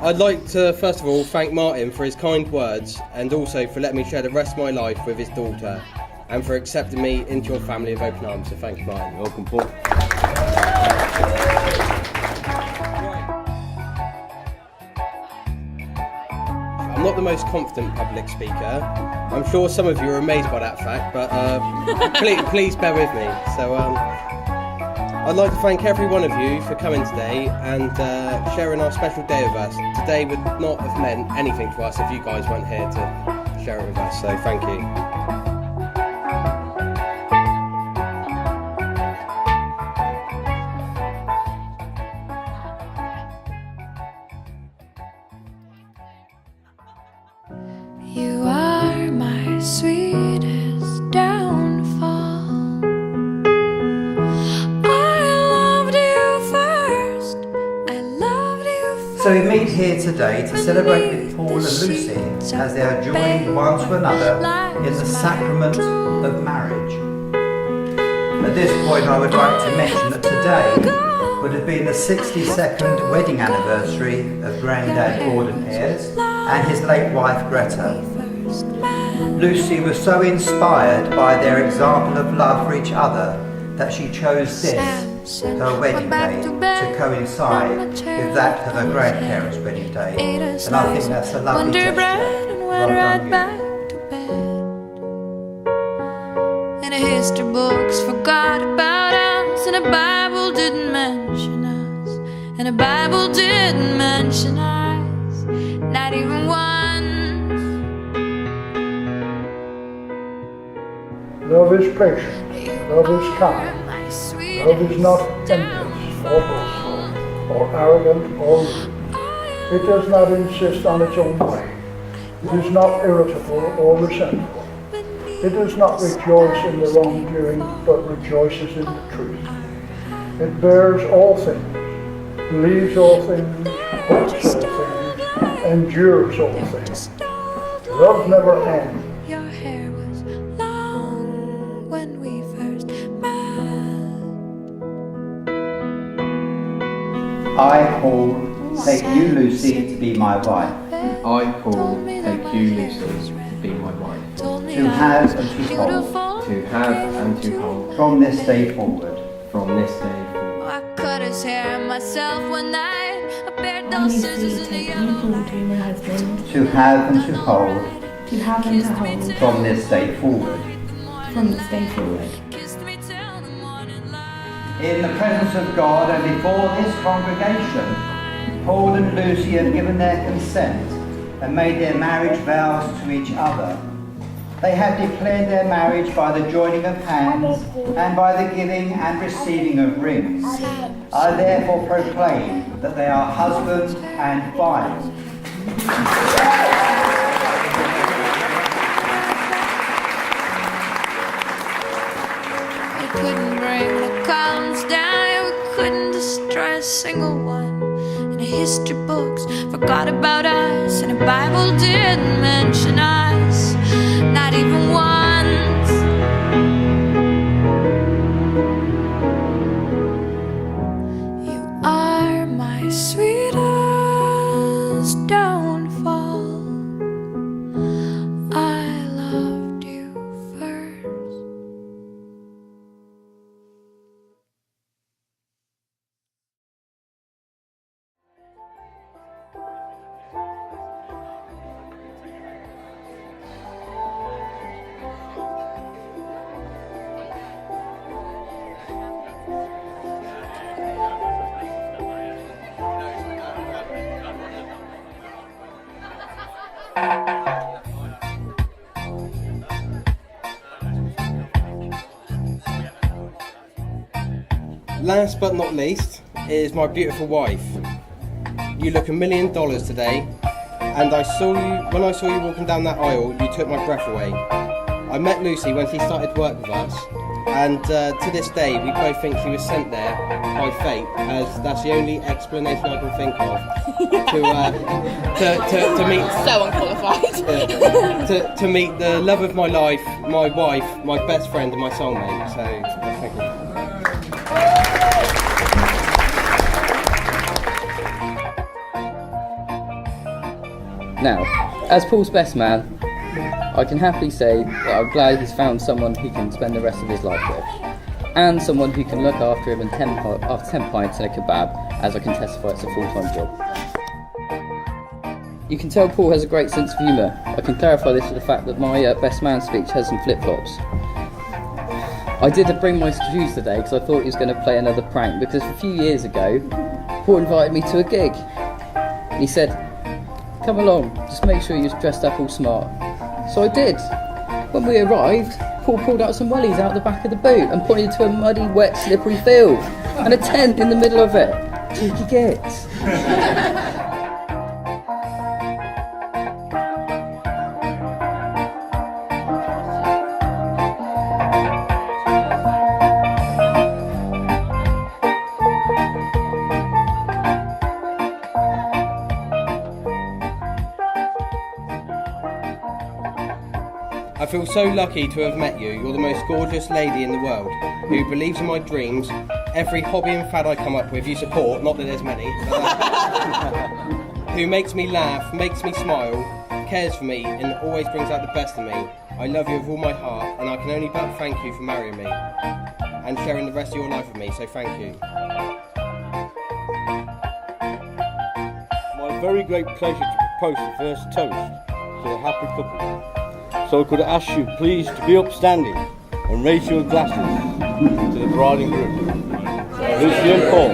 I'd like to first of all thank Martin for his kind words and also for letting me share the rest of my life with his daughter and for accepting me into your family with open arms. So thank you, Martin. You're welcome, Paul. I'm not the most confident public speaker. I'm sure some of you are amazed by that fact, but please bear with me. So I'd like to thank every one of you for coming today and sharing our special day with us. Today would not have meant anything to us if you guys weren't here to share it with us, so thank you. You are my sweetest downfall. So we meet here today to celebrate with Paul and Lucy as they are joined one to another in the sacrament of marriage. At this point I would like to mention that today would have been the 62nd wedding anniversary of Grandad Gordon Ayres and his late wife Greta. Lucy was so inspired by their example of love for each other that she chose this, her wedding day, to coincide with that of her grandparents' wedding day. And I think that's a lovely gesture. Well done you. And the history books forgot about us, and the Bible didn't mention us, and the Bible didn't mention us, not even once. Love is patient, love is kind. Love is not envious or boastful or arrogant or rude. It does not insist on its own way. It is not irritable or resentful. It does not rejoice in the wrongdoing, but rejoices in the truth. It bears all things, believes all things, hopes all things, endures all things. Love never ends. Your hair was long when we first met. I, Paul, take you, Lucy, to be my wife. I, Paul, take you, Lucy, to be my wife. To have and to hold. To have and to hold. From this day forward. From this day forward. I cut his hair myself one night. I bared I, those Lucy, scissors in the take you, yellow. Paul, to be my husband. To have and to hold. To have and to hold. From this day forward. From this day forward. Kissed me till the morning light. In the presence of God and before this congregation, Paul and Lucy have given their consent and made their marriage vows to each other. They have declared their marriage by the joining of hands and by the giving and receiving of rings. I therefore proclaim that they are husband and wife. We couldn't bring the columns down, we couldn't destroy a single one. And the history books forgot about us, and the Bible didn't mention us, not even once. You are my sweetest downfall. I loved you first. Last but not least is my beautiful wife. You look $1 million today, and when I saw you walking down that aisle, you took my breath away. I met Lucy when she started work with us, and to this day we both think she was sent there by fate, as that's the only explanation I can think of to meet So unqualified. to meet the love of my life, my wife, my best friend and my soulmate. So thank you. Now, as Paul's best man, I can happily say that I'm glad he's found someone he can spend the rest of his life with, and someone who can look after him and 10 pints and a kebab, as I can testify it's a full-time job. You can tell Paul has a great sense of humour. I can clarify this with the fact that my best man speech has some flip-flops. I did bring my shoes today because I thought he was going to play another prank, because a few years ago, Paul invited me to a gig. And he said, "Come along, just make sure you're dressed up all smart." So I did. When we arrived, Paul pulled out some wellies out the back of the boot and pointed to a muddy, wet, slippery field and a tent in the middle of it. Cheeky gits. I feel so lucky to have met you. You're the most gorgeous lady in the world, who believes in my dreams. Every hobby and fad I come up with, you support, not that there's many. Who makes me laugh, makes me smile, cares for me, and always brings out the best in me. I love you with all my heart, and I can only but thank you for marrying me and sharing the rest of your life with me, so thank you. My very great pleasure to propose the first toast to a happy couple. So could I ask you please to be upstanding and raise your glasses to the bride and groom, Lucy and Paul.